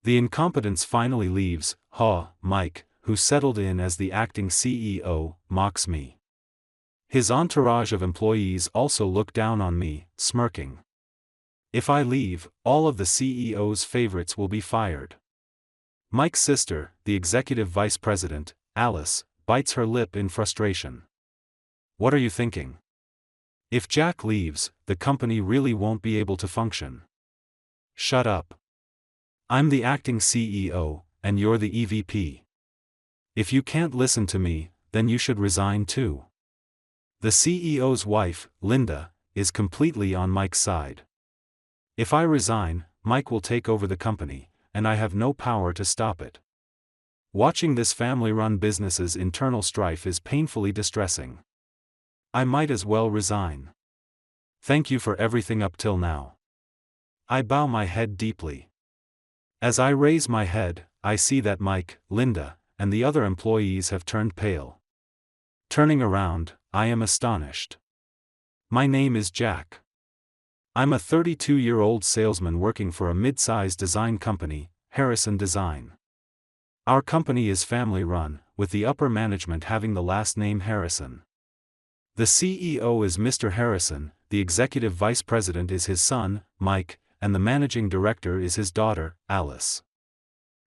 The incompetence finally leaves. Mike, who settled in as the acting CEO, mocks me. His entourage of employees also look down on me, smirking. If I leave, all of the CEO's favorites will be fired. Mike's sister, the executive vice president, Alice, bites her lip in frustration. What are you thinking? If Jack leaves, the company really won't be able to function. Shut up. I'm the acting CEO, and you're the EVP. If you can't listen to me, then you should resign too. The CEO's wife, Linda, is completely on Mike's side. If I resign, Mike will take over the company, and I have no power to stop it. Watching this family-run business's internal strife is painfully distressing. I might as well resign. Thank you for everything up till now. I bow my head deeply. As I raise my head, I see that Mike, Linda, and the other employees have turned pale. Turning around, I am astonished. My name is Jack. I'm a 32-year-old salesman working for a mid-sized design company, Harrison Design. Our company is family-run, with the upper management having the last name Harrison. The CEO is Mr. Harrison, the executive vice president is his son, Mike, and the managing director is his daughter, Alice.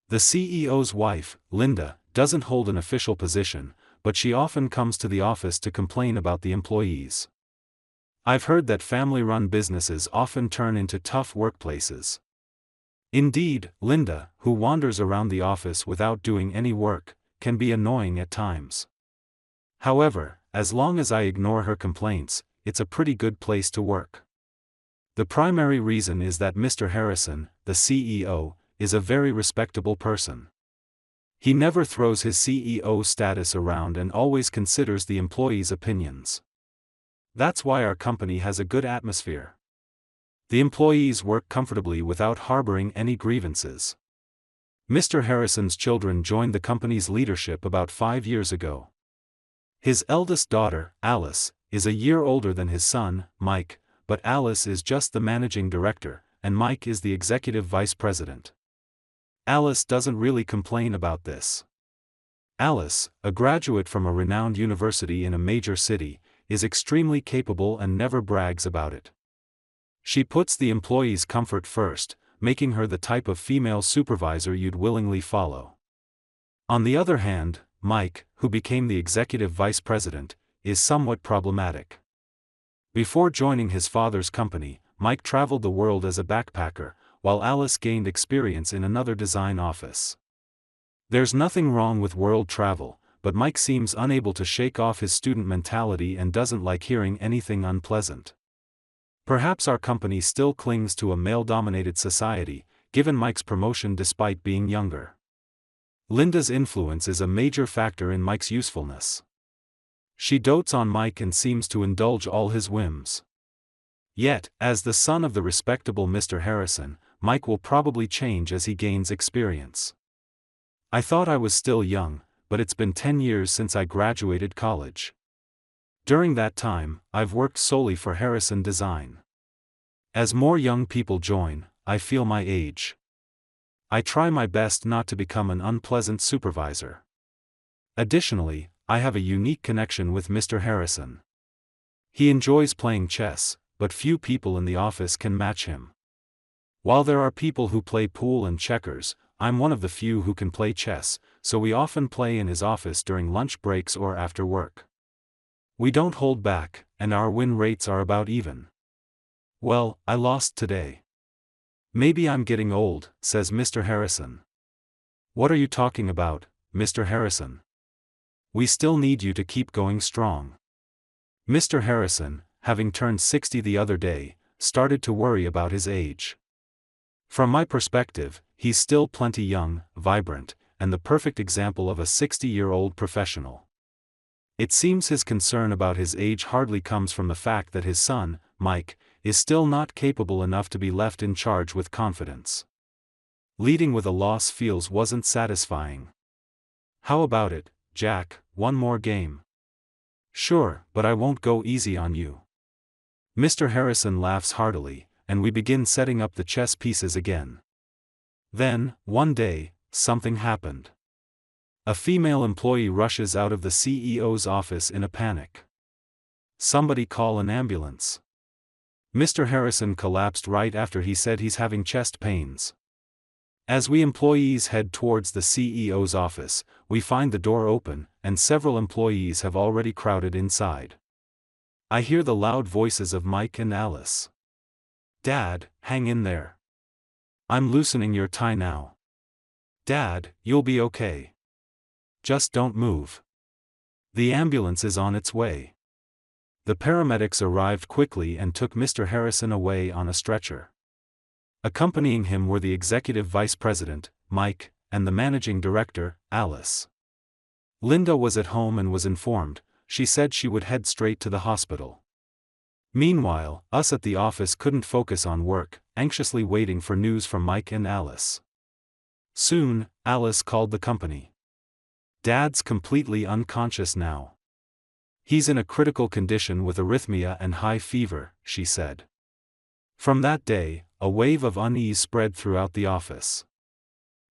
The CEO's wife, Linda, doesn't hold an official position, but she often comes to the office to complain about the employees. I've heard that family-run businesses often turn into tough workplaces. Indeed, Linda, who wanders around the office without doing any work, can be annoying at times. However, as long as I ignore her complaints, it's a pretty good place to work. The primary reason is that Mr. Harrison, the CEO, is a very respectable person. He never throws his CEO status around and always considers the employees' opinions. That's why our company has a good atmosphere. The employees work comfortably without harboring any grievances. Mr. Harrison's children joined the company's leadership about 5 years ago. His eldest daughter, Alice, is a year older than his son, Mike, but Alice is just the managing director, and Mike is the executive vice president. Alice doesn't really complain about this. Alice, a graduate from a renowned university in a major city, is extremely capable and never brags about it. She puts the employees' comfort first, making her the type of female supervisor you'd willingly follow. On the other hand, Mike, who became the executive vice president, is somewhat problematic. Before joining his father's company, Mike traveled the world as a backpacker, while Alice gained experience in another design office. There's nothing wrong with world travel, but Mike seems unable to shake off his student mentality and doesn't like hearing anything unpleasant. Perhaps our company still clings to a male-dominated society, given Mike's promotion despite being younger. Linda's influence is a major factor in Mike's usefulness. She dotes on Mike and seems to indulge all his whims. Yet, as the son of the respectable Mr. Harrison, Mike will probably change as he gains experience. I thought I was still young, but it's been 10 years since I graduated college. During that time, I've worked solely for Harrison Design. As more young people join, I feel my age. I try my best not to become an unpleasant supervisor. Additionally, I have a unique connection with Mr. Harrison. He enjoys playing chess, but few people in the office can match him. While there are people who play pool and checkers, I'm one of the few who can play chess, so we often play in his office during lunch breaks or after work. We don't hold back, and our win rates are about even. Well, I lost today. Maybe I'm getting old, says Mr. Harrison. What are you talking about, Mr. Harrison? We still need you to keep going strong. Mr. Harrison, having turned 60 the other day, started to worry about his age. From my perspective, he's still plenty young, vibrant, and the perfect example of a 60-year-old professional. It seems his concern about his age hardly comes from the fact that his son, Mike, is still not capable enough to be left in charge with confidence. Leading with a loss feels wasn't satisfying. How about it, Jack, one more game? Sure, but I won't go easy on you. Mr. Harrison laughs heartily, and we begin setting up the chess pieces again. Then, one day, something happened. A female employee rushes out of the CEO's office in a panic. "Somebody call an ambulance." Mr. Harrison collapsed right after he said he's having chest pains. As we employees head towards the CEO's office, we find the door open, and several employees have already crowded inside. I hear the loud voices of Mike and Alice. "Dad, hang in there. I'm loosening your tie now. Dad, you'll be okay. Just don't move. The ambulance is on its way." The paramedics arrived quickly and took Mr. Harrison away on a stretcher. Accompanying him were the executive vice president, Mike, and the managing director, Alice. Linda was at home and was informed. She said she would head straight to the hospital. Meanwhile, us at the office couldn't focus on work, anxiously waiting for news from Mike and Alice. Soon, Alice called the company. "Dad's completely unconscious now. He's in a critical condition with arrhythmia and high fever," she said. From that day, a wave of unease spread throughout the office.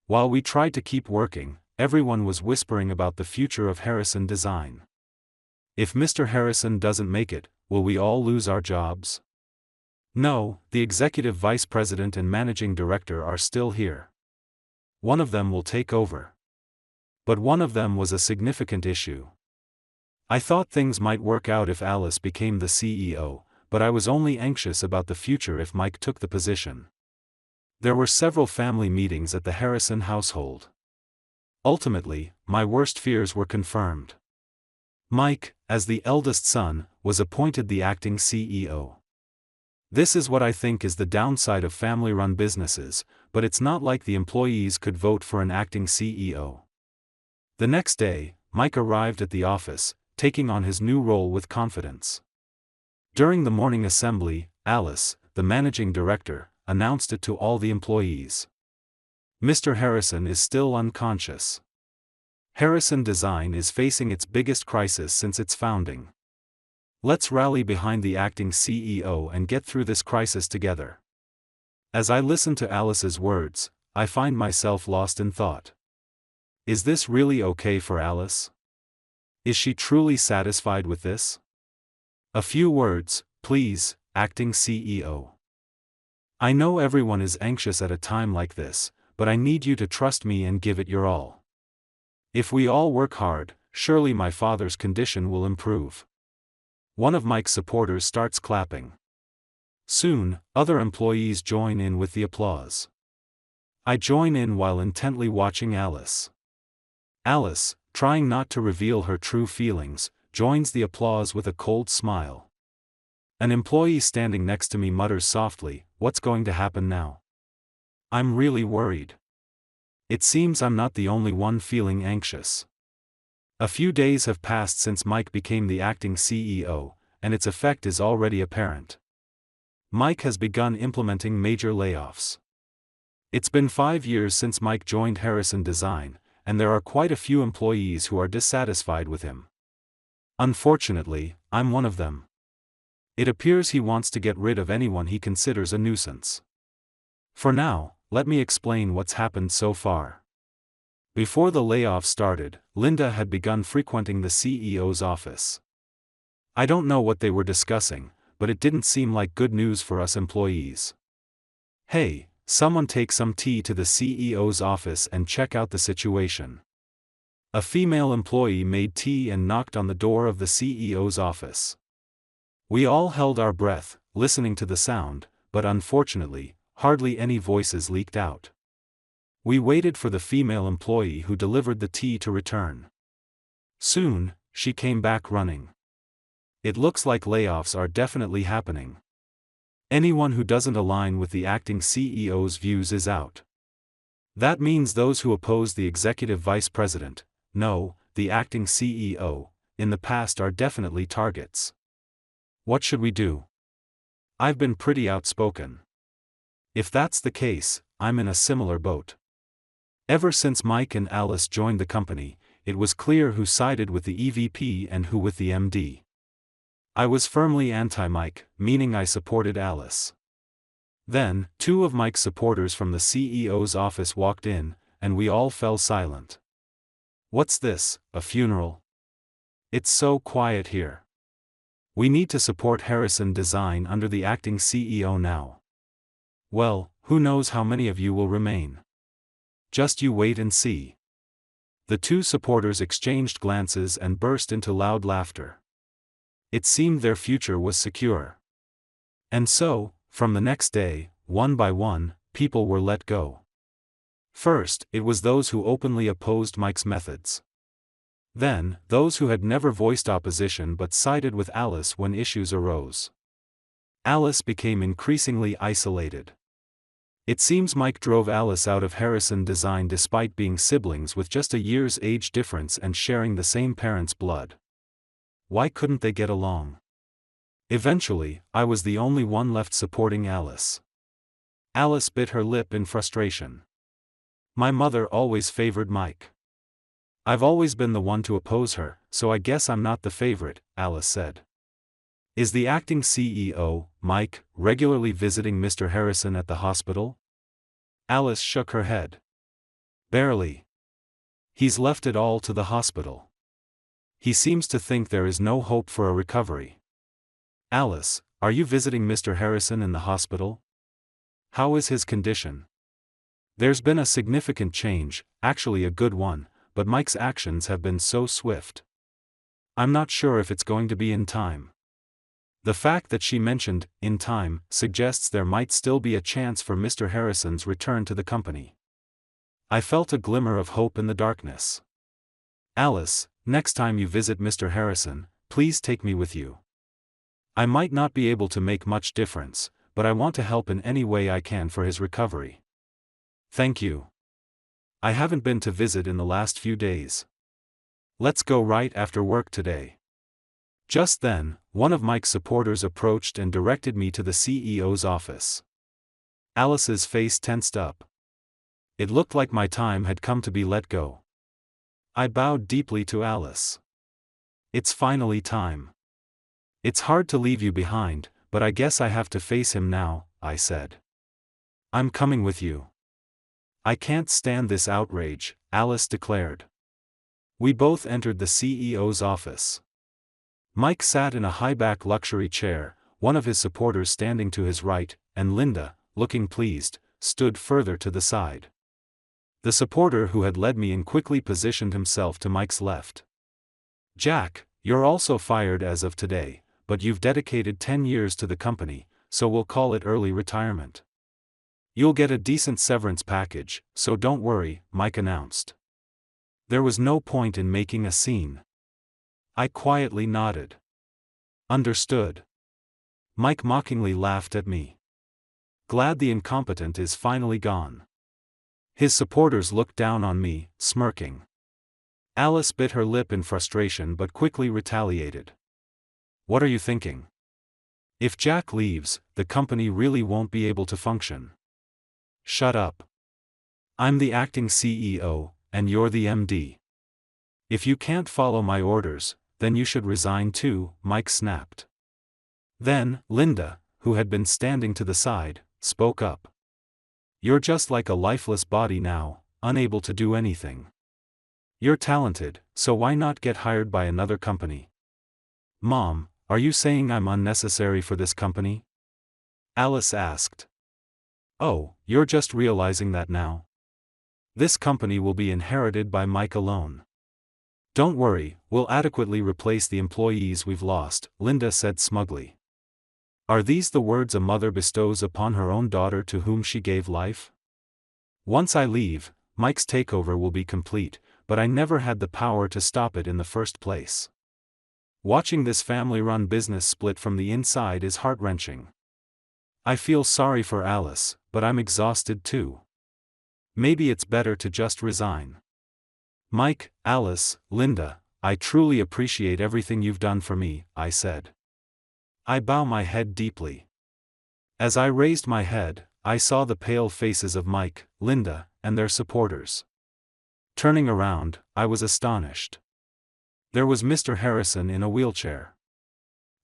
While we tried to keep working, everyone was whispering about the future of Harrison Design. If Mr. Harrison doesn't make it, will we all lose our jobs? No, the executive vice president and managing director are still here. One of them will take over. But one of them was a significant issue. I thought things might work out if Alice became the CEO, but I was only anxious about the future if Mike took the position. There were several family meetings at the Harrison household. Ultimately, my worst fears were confirmed. Mike, as the eldest son, was appointed the acting CEO. This is what I think is the downside of family-run businesses, but it's not like the employees could vote for an acting CEO. The next day, Mike arrived at the office, taking on his new role with confidence. During the morning assembly, Alice, the managing director, announced it to all the employees. "Mr. Harrison is still unconscious. Harrison Design is facing its biggest crisis since its founding. Let's rally behind the acting CEO and get through this crisis together." As I listen to Alice's words, I find myself lost in thought. Is this really okay for Alice? Is she truly satisfied with this? A few words, please, acting CEO. I know everyone is anxious at a time like this, but I need you to trust me and give it your all. If we all work hard, surely my father's condition will improve. One of Mike's supporters starts clapping. Soon, other employees join in with the applause. I join in while intently watching Alice. Alice, trying not to reveal her true feelings, joins the applause with a cold smile. An employee standing next to me mutters softly, "What's going to happen now?" I'm really worried. It seems I'm not the only one feeling anxious. A few days have passed since Mike became the acting CEO, and its effect is already apparent. Mike has begun implementing major layoffs. It's been 5 years since Mike joined Harrison Design, and there are quite a few employees who are dissatisfied with him. Unfortunately, I'm one of them. It appears he wants to get rid of anyone he considers a nuisance. For now, let me explain what's happened so far. Before the layoff started, Linda had begun frequenting the CEO's office. I don't know what they were discussing, but it didn't seem like good news for us employees. "Hey, someone take some tea to the CEO's office and check out the situation." A female employee made tea and knocked on the door of the CEO's office. We all held our breath, listening to the sound, but unfortunately, hardly any voices leaked out. We waited for the female employee who delivered the tea to return. Soon, she came back running. It looks like layoffs are definitely happening. Anyone who doesn't align with the acting CEO's views is out. That means those who oppose the executive vice president, no, the acting CEO, in the past are definitely targets. What should we do? I've been pretty outspoken. If that's the case, I'm in a similar boat. Ever since Mike and Alice joined the company, it was clear who sided with the EVP and who with the MD. I was firmly anti-Mike, meaning I supported Alice. Then, two of Mike's supporters from the CEO's office walked in, and we all fell silent. "What's this, a funeral? It's so quiet here. We need to support Harrison Design under the acting CEO now." "Well, who knows how many of you will remain? Just you wait and see." The two supporters exchanged glances and burst into loud laughter. It seemed their future was secure. And so, from the next day, one by one, people were let go. First, it was those who openly opposed Mike's methods. Then, those who had never voiced opposition but sided with Alice when issues arose. Alice became increasingly isolated. It seems Mike drove Alice out of Harrison Design despite being siblings with just a year's age difference and sharing the same parents' blood. Why couldn't they get along? Eventually, I was the only one left supporting Alice. Alice bit her lip in frustration. "My mother always favored Mike. I've always been the one to oppose her, so I guess I'm not the favorite," Alice said. "Is the acting CEO, Mike, regularly visiting Mr. Harrison at the hospital?" Alice shook her head. "Barely. He's left it all to the hospital. He seems to think there is no hope for a recovery." "Alice, are you visiting Mr. Harrison in the hospital? How is his condition?" "There's been a significant change, actually a good one, but Mike's actions have been so swift. I'm not sure if it's going to be in time." The fact that she mentioned "in time" suggests there might still be a chance for Mr. Harrison's return to the company. I felt a glimmer of hope in the darkness. "Alice, next time you visit Mr. Harrison, please take me with you. I might not be able to make much difference, but I want to help in any way I can for his recovery." "Thank you. I haven't been to visit in the last few days. Let's go right after work today." Just then, one of Mike's supporters approached and directed me to the CEO's office. Alice's face tensed up. It looked like my time had come to be let go. I bowed deeply to Alice. "It's finally time. It's hard to leave you behind, but I guess I have to face him now," I said. "I'm coming with you." "I can't stand this outrage," Alice declared. We both entered the CEO's office. Mike sat in a high-back luxury chair, one of his supporters standing to his right, and Linda, looking pleased, stood further to the side. The supporter who had led me in quickly positioned himself to Mike's left. "Jack, you're also fired as of today, but you've dedicated 10 years to the company, so we'll call it early retirement. You'll get a decent severance package, so don't worry," Mike announced. There was no point in making a scene. I quietly nodded. "Understood." Mike mockingly laughed at me. "Glad the incompetent is finally gone." His supporters looked down on me, smirking. Alice bit her lip in frustration but quickly retaliated. "What are you thinking? If Jack leaves, the company really won't be able to function." "Shut up. I'm the acting CEO, and you're the MD. If you can't follow my orders, then you should resign too," Mike snapped. Then, Linda, who had been standing to the side, spoke up. "You're just like a lifeless body now, unable to do anything. You're talented, so why not get hired by another company?" "Mom, are you saying I'm unnecessary for this company?" Alice asked. "Oh, you're just realizing that now? This company will be inherited by Mike alone. Don't worry, we'll adequately replace the employees we've lost," Linda said smugly. Are these the words a mother bestows upon her own daughter to whom she gave life? Once I leave, Mike's takeover will be complete, but I never had the power to stop it in the first place. Watching this family-run business split from the inside is heart-wrenching. I feel sorry for Alice, but I'm exhausted too. Maybe it's better to just resign. "Mike, Alice, Linda, I truly appreciate everything you've done for me," I said. I bow my head deeply. As I raised my head, I saw the pale faces of Mike, Linda, and their supporters. Turning around, I was astonished. There was Mr. Harrison in a wheelchair.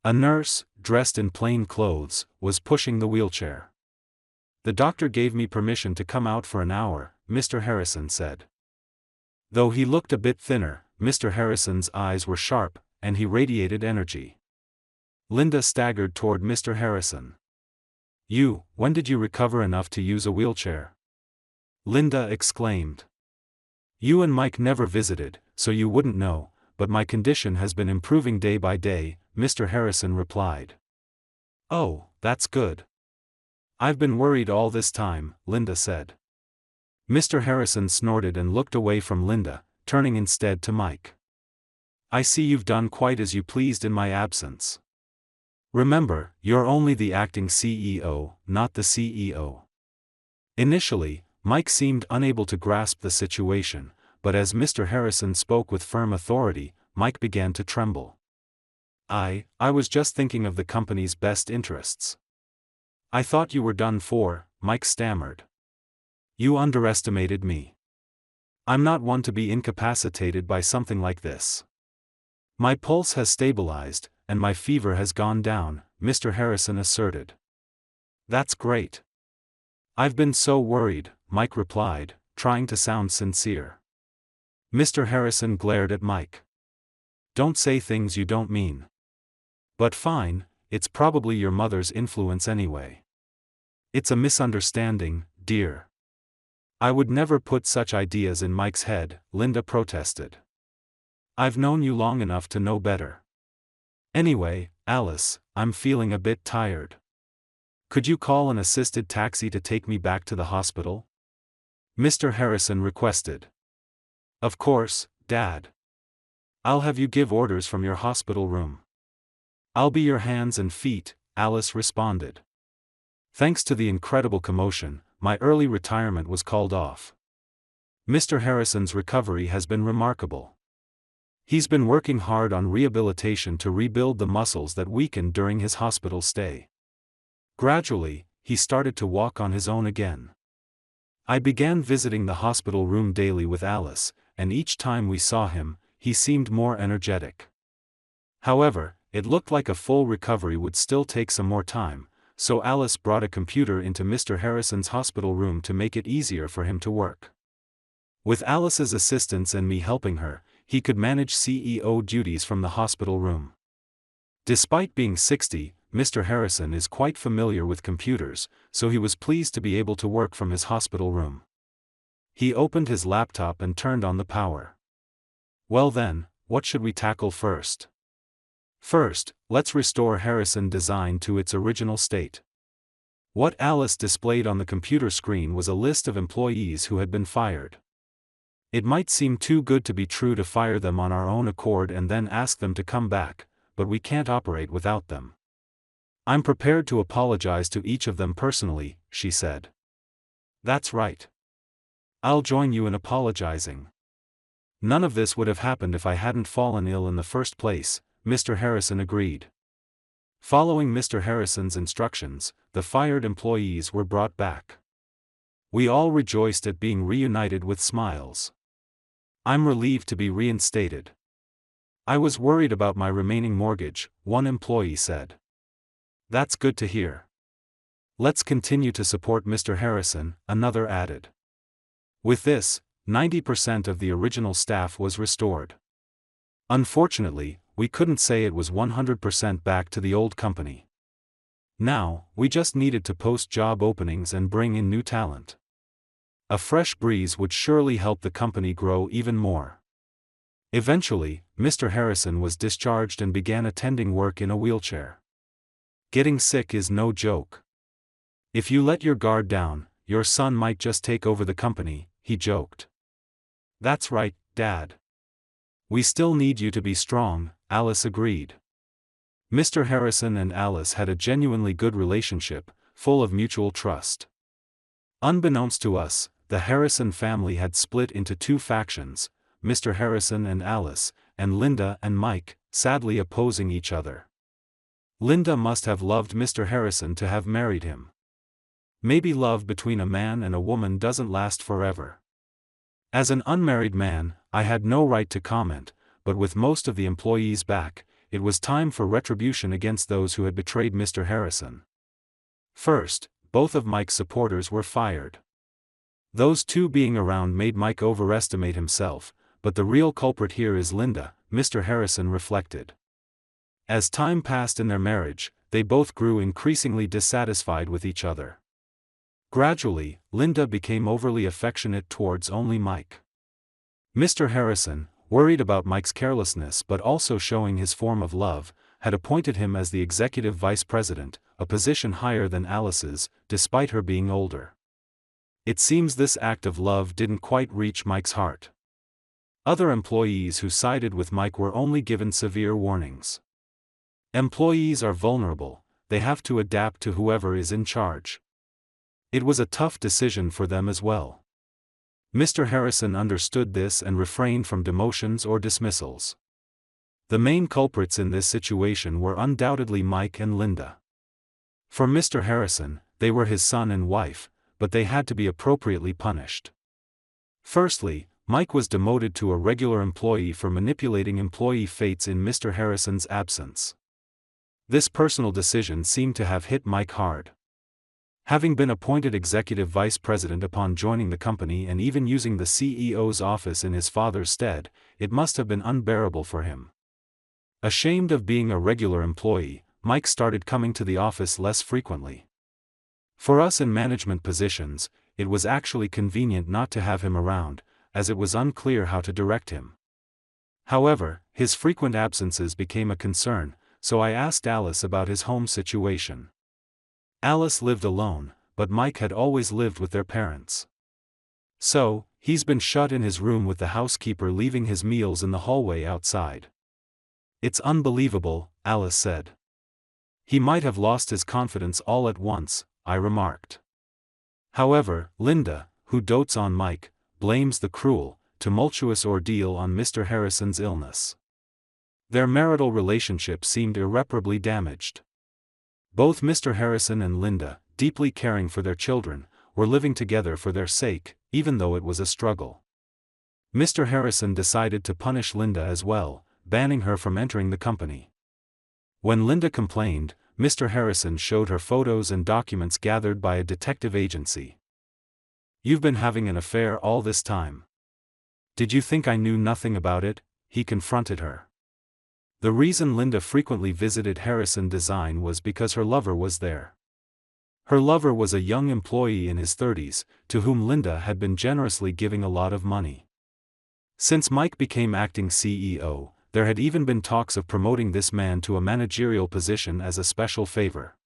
A nurse, dressed in plain clothes, was pushing the wheelchair. The doctor gave me permission to come out for an hour, Mr. Harrison said. Though he looked a bit thinner, Mr. Harrison's eyes were sharp, and he radiated energy. Linda staggered toward Mr. Harrison. When did you recover enough to use a wheelchair? Linda exclaimed. You and Mike never visited, so you wouldn't know, but my condition has been improving day by day, Mr. Harrison replied. Oh, that's good. I've been worried all this time, Linda said. Mr. Harrison snorted and looked away from Linda, turning instead to Mike. I see you've done quite as you pleased in my absence. Remember, you're only the acting CEO, not the CEO. Initially, Mike seemed unable to grasp the situation, but as Mr. Harrison spoke with firm authority, Mike began to tremble. I was just thinking of the company's best interests. I thought you were done for, Mike stammered. You underestimated me. I'm not one to be incapacitated by something like this. My pulse has stabilized, and my fever has gone down, Mr. Harrison asserted. That's great. I've been so worried, Mike replied, trying to sound sincere. Mr. Harrison glared at Mike. Don't say things you don't mean. But fine, it's probably your mother's influence anyway. It's a misunderstanding, dear. I would never put such ideas in Mike's head, Linda protested. I've known you long enough to know better. Anyway, Alice, I'm feeling a bit tired. Could you call an assisted taxi to take me back to the hospital? Mr. Harrison requested. Of course, Dad. I'll have you give orders from your hospital room. I'll be your hands and feet, Alice responded. Thanks to the incredible commotion, my early retirement was called off. Mr. Harrison's recovery has been remarkable. He's been working hard on rehabilitation to rebuild the muscles that weakened during his hospital stay. Gradually, he started to walk on his own again. I began visiting the hospital room daily with Alice, and each time we saw him, he seemed more energetic. However, it looked like a full recovery would still take some more time, so Alice brought a computer into Mr. Harrison's hospital room to make it easier for him to work. With Alice's assistance and me helping her, he could manage CEO duties from the hospital room. Despite being 60, Mr. Harrison is quite familiar with computers, so he was pleased to be able to work from his hospital room. He opened his laptop and turned on the power. Well then, what should we tackle first? First, let's restore Harrison Design to its original state. What Alice displayed on the computer screen was a list of employees who had been fired. It might seem too good to be true to fire them on our own accord and then ask them to come back, but we can't operate without them. I'm prepared to apologize to each of them personally, she said. That's right. I'll join you in apologizing. None of this would have happened if I hadn't fallen ill in the first place, Mr. Harrison agreed. Following Mr. Harrison's instructions, the fired employees were brought back. We all rejoiced at being reunited with smiles. I'm relieved to be reinstated. I was worried about my remaining mortgage, one employee said. That's good to hear. Let's continue to support Mr. Harrison, another added. With this, 90% of the original staff was restored. Unfortunately, we couldn't say it was 100% back to the old company. Now, we just needed to post job openings and bring in new talent. A fresh breeze would surely help the company grow even more. Eventually, Mr. Harrison was discharged and began attending work in a wheelchair. Getting sick is no joke. If you let your guard down, your son might just take over the company, he joked. That's right, Dad. We still need you to be strong, Alice agreed. Mr. Harrison and Alice had a genuinely good relationship, full of mutual trust. Unbeknownst to us, the Harrison family had split into two factions, Mr. Harrison and Alice, and Linda and Mike, sadly opposing each other. Linda must have loved Mr. Harrison to have married him. Maybe love between a man and a woman doesn't last forever. As an unmarried man, I had no right to comment, but with most of the employees back, it was time for retribution against those who had betrayed Mr. Harrison. First, both of Mike's supporters were fired. Those two being around made Mike overestimate himself, but the real culprit here is Linda, Mr. Harrison reflected. As time passed in their marriage, they both grew increasingly dissatisfied with each other. Gradually, Linda became overly affectionate towards only Mike. Mr. Harrison, worried about Mike's carelessness but also showing his form of love, had appointed him as the executive vice president, a position higher than Alice's, despite her being older. It seems this act of love didn't quite reach Mike's heart. Other employees who sided with Mike were only given severe warnings. Employees are vulnerable, they have to adapt to whoever is in charge. It was a tough decision for them as well. Mr. Harrison understood this and refrained from demotions or dismissals. The main culprits in this situation were undoubtedly Mike and Linda. For Mr. Harrison, they were his son and wife, but they had to be appropriately punished. Firstly, Mike was demoted to a regular employee for manipulating employee fates in Mr. Harrison's absence. This personal decision seemed to have hit Mike hard. Having been appointed executive vice president upon joining the company and even using the CEO's office in his father's stead, it must have been unbearable for him. Ashamed of being a regular employee, Mike started coming to the office less frequently. For us in management positions, it was actually convenient not to have him around, as it was unclear how to direct him. However, his frequent absences became a concern, so I asked Alice about his home situation. Alice lived alone, but Mike had always lived with their parents. So, he's been shut in his room with the housekeeper leaving his meals in the hallway outside. It's unbelievable, Alice said. He might have lost his confidence all at once, I remarked. However, Linda, who dotes on Mike, blames the cruel, tumultuous ordeal on Mr. Harrison's illness. Their marital relationship seemed irreparably damaged. Both Mr. Harrison and Linda, deeply caring for their children, were living together for their sake, even though it was a struggle. Mr. Harrison decided to punish Linda as well, banning her from entering the company. When Linda complained, Mr. Harrison showed her photos and documents gathered by a detective agency. "You've been having an affair all this time. Did you think I knew nothing about it?" he confronted her. The reason Linda frequently visited Harrison Design was because her lover was there. Her lover was a young employee in his 30s, to whom Linda had been generously giving a lot of money. Since Mike became acting CEO, there had even been talks of promoting this man to a managerial position as a special favor.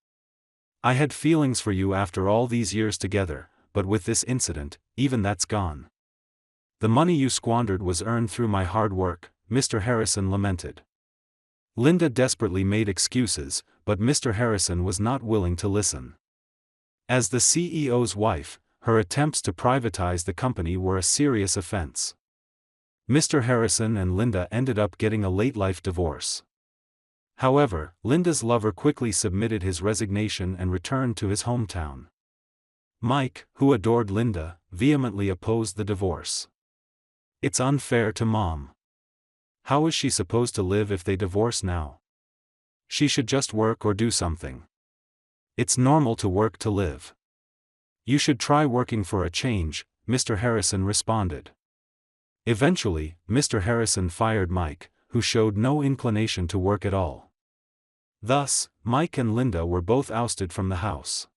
"I had feelings for you after all these years together, but with this incident, even that's gone. The money you squandered was earned through my hard work," Mr. Harrison lamented. Linda desperately made excuses, but Mr. Harrison was not willing to listen. As the CEO's wife, her attempts to privatize the company were a serious offense. Mr. Harrison and Linda ended up getting a late-life divorce. However, Linda's lover quickly submitted his resignation and returned to his hometown. Mike, who adored Linda, vehemently opposed the divorce. "It's unfair to Mom. How is she supposed to live if they divorce now? She should just work or do something. It's normal to work to live. You should try working for a change," Mr. Harrison responded. Eventually, Mr. Harrison fired Mike, who showed no inclination to work at all. Thus, Mike and Linda were both ousted from the house.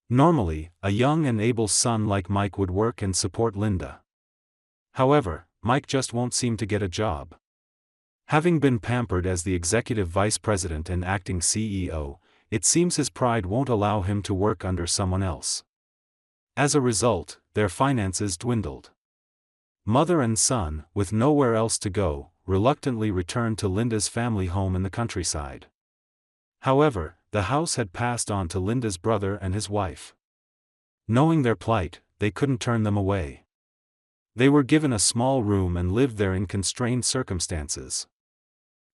Normally, a young and able son like Mike would work and support Linda. However, Mike just won't seem to get a job. Having been pampered as the executive vice president and acting CEO, it seems his pride won't allow him to work under someone else. As a result, their finances dwindled. Mother and son, with nowhere else to go, reluctantly returned to Linda's family home in the countryside. However, the house had passed on to Linda's brother and his wife. Knowing their plight, they couldn't turn them away. They were given a small room and lived there in constrained circumstances.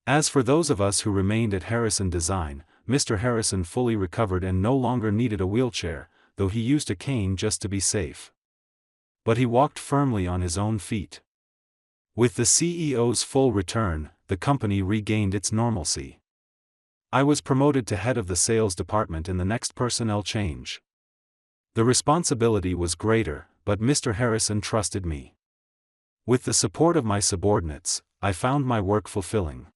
As for those of us who remained at Harrison Design, Mr. Harrison fully recovered and no longer needed a wheelchair, though he used a cane just to be safe. But he walked firmly on his own feet. With the CEO's full return, the company regained its normalcy. I was promoted to head of the sales department in the next personnel change. The responsibility was greater, but Mr. Harrison trusted me. With the support of my subordinates, I found my work fulfilling.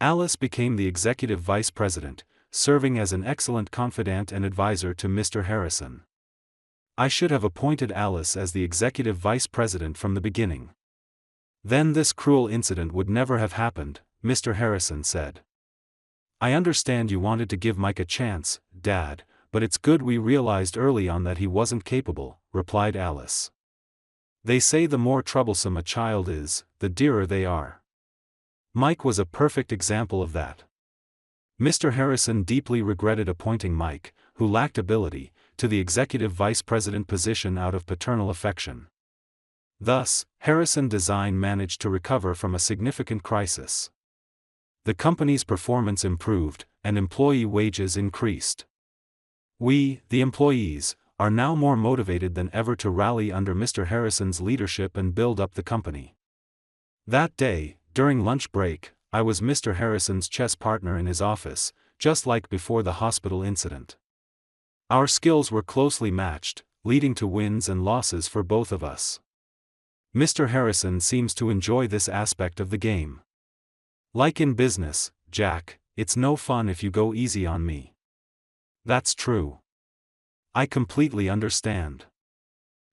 Alice became the executive vice president, serving as an excellent confidant and advisor to Mr. Harrison. I should have appointed Alice as the executive vice president from the beginning. Then this cruel incident would never have happened, Mr. Harrison said. I understand you wanted to give Mike a chance, Dad, but it's good we realized early on that he wasn't capable, replied Alice. They say the more troublesome a child is, the dearer they are. Mike was a perfect example of that. Mr. Harrison deeply regretted appointing Mike, who lacked ability, to the executive vice president position out of paternal affection. Thus, Harrison Design managed to recover from a significant crisis. The company's performance improved, and employee wages increased. We, the employees, are now more motivated than ever to rally under Mr. Harrison's leadership and build up the company. That day, during lunch break, I was Mr. Harrison's chess partner in his office, just like before the hospital incident. Our skills were closely matched, leading to wins and losses for both of us. Mr. Harrison seems to enjoy this aspect of the game. Like in business, Jack, it's no fun if you go easy on me. That's true. I completely understand.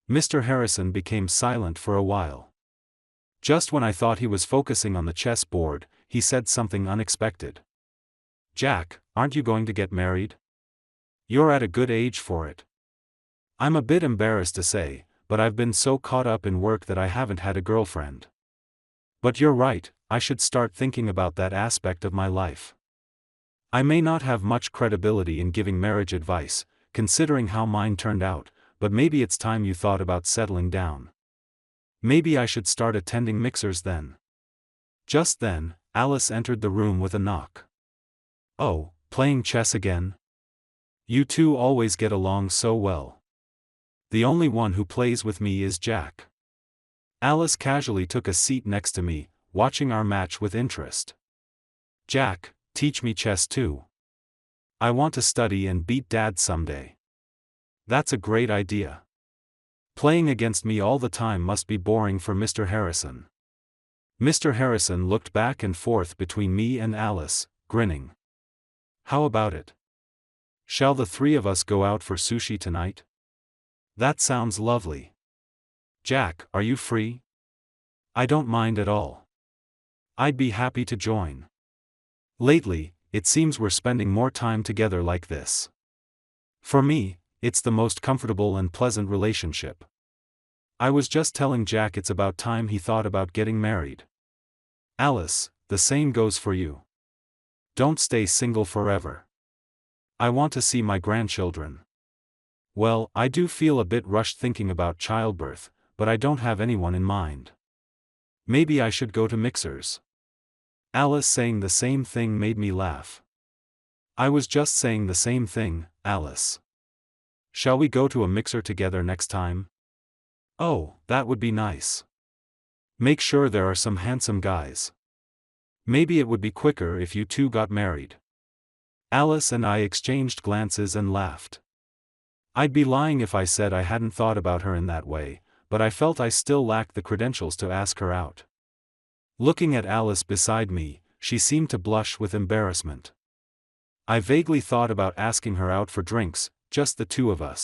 Mr. Harrison became silent for a while. Just when I thought he was focusing on the chess board, he said something unexpected. Jack, aren't you going to get married? You're at a good age for it. I'm a bit embarrassed to say, but I've been so caught up in work that I haven't had a girlfriend. But you're right, I should start thinking about that aspect of my life. I may not have much credibility in giving marriage advice, considering how mine turned out, but maybe it's time you thought about settling down. Maybe I should start attending mixers then. Just then, Alice entered the room with a knock. Oh, playing chess again? You two always get along so well. The only one who plays with me is Jack. Alice casually took a seat next to me, watching our match with interest. Jack, teach me chess too. I want to study and beat Dad someday. That's a great idea. Playing against me all the time must be boring for Mr. Harrison. Mr. Harrison looked back and forth between me and Alice, grinning. How about it? Shall the three of us go out for sushi tonight? That sounds lovely. Jack, are you free? I don't mind at all. I'd be happy to join. Lately, it seems we're spending more time together like this. For me, it's the most comfortable and pleasant relationship. I was just telling Jack it's about time he thought about getting married. Alice, the same goes for you. Don't stay single forever. I want to see my grandchildren. Well, I do feel a bit rushed thinking about childbirth, but I don't have anyone in mind. Maybe I should go to mixers. Alice saying the same thing made me laugh. I was just saying the same thing, Alice. Shall we go to a mixer together next time? Oh, that would be nice. Make sure there are some handsome guys. Maybe it would be quicker if you two got married. Alice and I exchanged glances and laughed. I'd be lying if I said I hadn't thought about her in that way, but I felt I still lacked the credentials to ask her out. Looking at Alice beside me, she seemed to blush with embarrassment. I vaguely thought about asking her out for drinks, just the two of us.